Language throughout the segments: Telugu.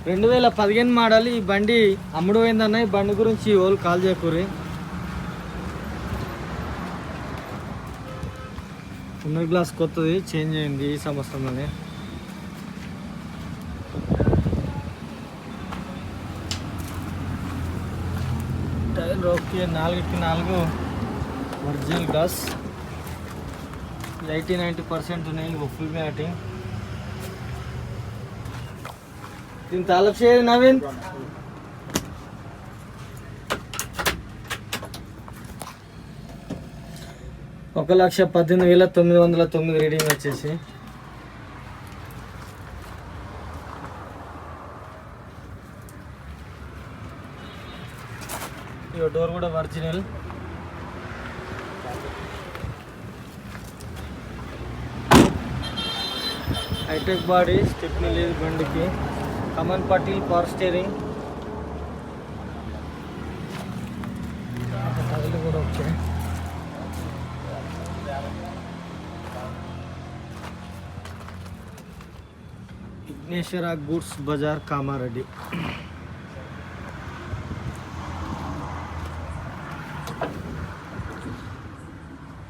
2015 మోడల్. ఈ బండి అమ్ముడు పోయిందన్న. ఈ బండి గురించి ఓళ్ళు కాల్ చేయకూరి. ఉన్న గ్లాస్ కొత్తది చేంజ్ అయింది ఈ సంవత్సరంలోనే. టైర్ ఓకే, 4కి 4 ఒరిజినల్ గ్లాస్. 80-90% ఉన్నాయి. Full matting. దీని తాలూకు షేర్ నవీన్. $1,18,909 రీడింగ్ వచ్చేసి. ఈ డోర్ కూడా ఒరిజినల్. హైటెక్ బాడీ, స్టెప్నీ లేదు బండికి. కమన్ పటిల్ పవర్ స్టీరింగ్ కూడా okay. Vighneshwara goods Bazar, Kamareddy.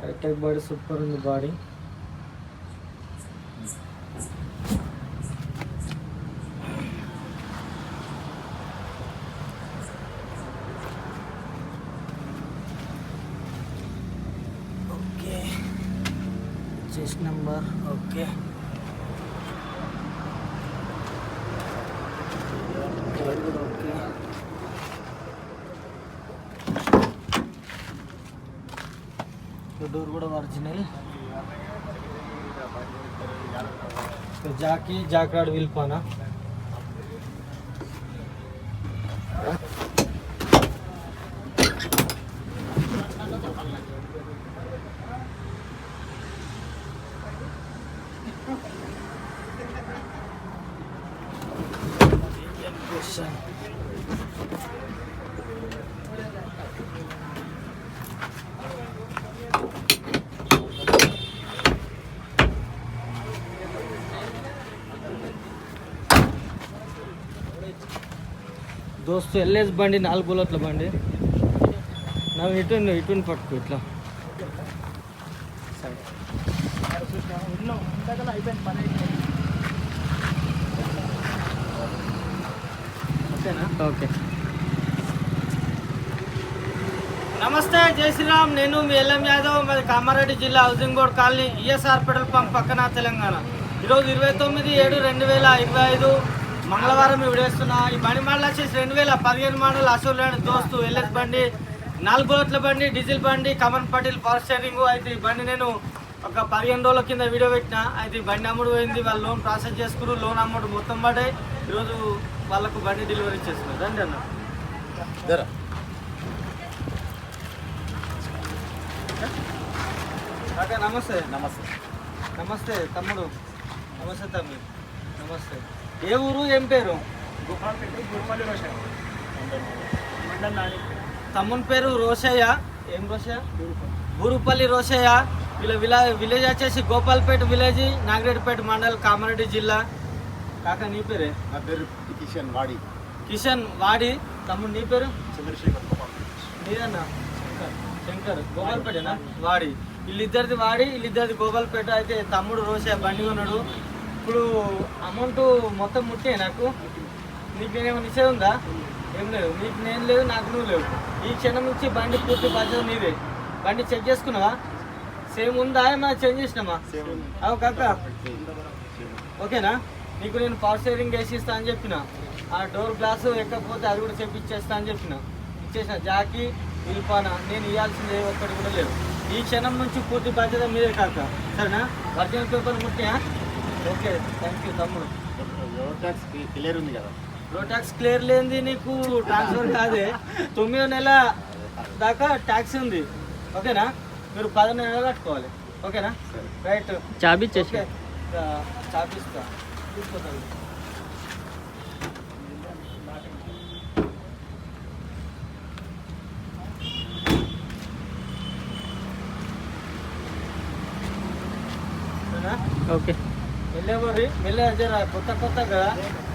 Hitech body super ఉంది body. Chassis number okay. Okay, door కూడా ఒరిజినల్. జాక్రాడ్ విల్పానా. దోస్తు ఎల్ఎస్ బండి, 4 బుల్లెట్ల బండి. ನಾವು ఇటుని పట్టుకో ఇట్లా. ఓకేనా? ఓకే. నమస్తే, జై శ్రీరామ్. నేను మీ ఎల్ఎం యాదవ్. మాది కామారెడ్డి జిల్లా, housing board colony, ESR petrol pump పక్కన, తెలంగాణ. ఈరోజు 29/7/2025 మంగళవారం విడేస్తున్నా. ఈ బండి మోడల్ వచ్చేసి 2015 మోడల్ అసోలేడు దోస్తు ఎల్ఎస్ బండి, 4 బుల్లెట్ల బండి, డీజిల్ బండి, కమన్ పటిల్ పవర్ స్టీరింగ్. అయితే ఈ బండి నేను ఒక 15 రోజుల కింద వీడియో పెట్టిన. అయితే ఈ బండి అమ్ముడు పోయింది. వాళ్ళు లోన్ ప్రాసెస్ చేసుకున్నారు. లోన్ అమౌంట్ మొత్తం పడ్డాయి. ఈరోజు వాళ్ళకు బండి డెలివరీ చేస్తున్నారు. రండి అన్న. కాకా నమస్తే. నమస్తే. నమస్తే తమ్ముడు. నమస్తే తమ్మి. నమస్తే. ఏ ఊరు, ఏం పేరు? తమ్ముని పేరు రోషయ్య. ఏం రోషయ్య? బూరుపల్లి రోషయ్య. విలేజ్ వచ్చేసి గోపాల్పేట విలేజ్, నాగిరెడ్డిపేట మండల్, కామారెడ్డి జిల్లా. కాకా నీ పేరే? నా పేరు కిషన్ వాడి. కిషన్ వాడి. తమ్ముడు నీ పేరు? చంద్రశేఖర్. నీదన్నా? శంకర్. గోపాల్పేటనా? వాడి. వీళ్ళిద్దరిది వాడి, వీళ్ళిద్దరిది గోపాల్పేట. అయితే తమ్ముడు రోషయ్య బండి కొన్నాడు. ఇప్పుడు అమౌంట్ మొత్తం ముట్టే నాకు. నీకు నేనేమో నిశ్చయం ఉందా? ఏం లేదు. నీకు నేను లేదు, నాకు నువ్వు లేవు. ఈ క్షణం నుంచి బండి పూర్తి బాధ్యత నీదే. బండి చెక్ చేసుకున్నావా? సేమ్ ఉందా? ఏమన్నా చేంజ్ చేసినామా? అవు కాక ఓకేనా? నీకు నేను పవర్ స్టీరింగ్ వేసి ఇస్తా అని చెప్పిన. ఆ డోర్ గ్లాసు ఎక్కకపోతే అది కూడా చెప్పిచ్చేస్తా అని చెప్పిన. ఇచ్చేసిన. జాకీ విల్పానా నేను ఇవ్వాల్సింది ఒక్కటి కూడా లేదు. ఈ క్షణం నుంచి పూర్తి బాధ్యత మీదే కాక. సరేనా? ఒరిజినల్ పేపర్ ముట్టినా? ఓకే, థ్యాంక్ యూ తమ్ముడు. క్లియర్ ఉంది కదా? రోడ్ ట్యాక్స్ క్లియర్ లేనిది నీకు ట్రాన్స్ఫర్ కాదే. 9వ నెల దాకా ట్యాక్స్ ఉంది. ఓకేనా? మీరు 10వ నెల కట్టుకోవాలి. ఓకేనా? రైట్. చాబీ చాబిస్తా తీసుకోతాను. ఓకే. మెల్లెవరి మెల్ల జర కొత్తగా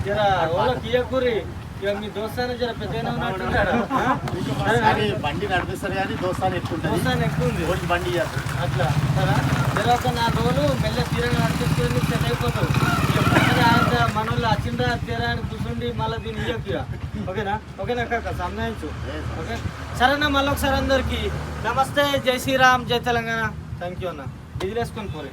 జర ఓలో కియకూరి ఇక మీ దోస్తానే జర పెద్దగా ఉన్నట్టున్నాడు కానీ బండి నడిపిస్తారు కానీ దోస్తాను ఎక్కువ దోస్తాను ఎక్కువ ఉంది రోజు బండి చేస్తారు అట్లా సరే జర ఒక 4 రోజులు మెల్ల తీరంగా నడిపించుకుని సెట్ అయిపోతావు ఇక పక్కన ఆయన మన వాళ్ళు వచ్చిండ్రా తీరాన్ని కూర్చుండి మళ్ళీ దీన్ని ఇయ్యకు ఇక ఓకేనా కాక సంబంధించు ఓకే సరేనా మళ్ళీ ఒకసారి అందరికి నమస్తే జై శ్రీరామ్ జై తెలంగాణ థ్యాంక్ యూ అన్న ఇది వేసుకొని పోరే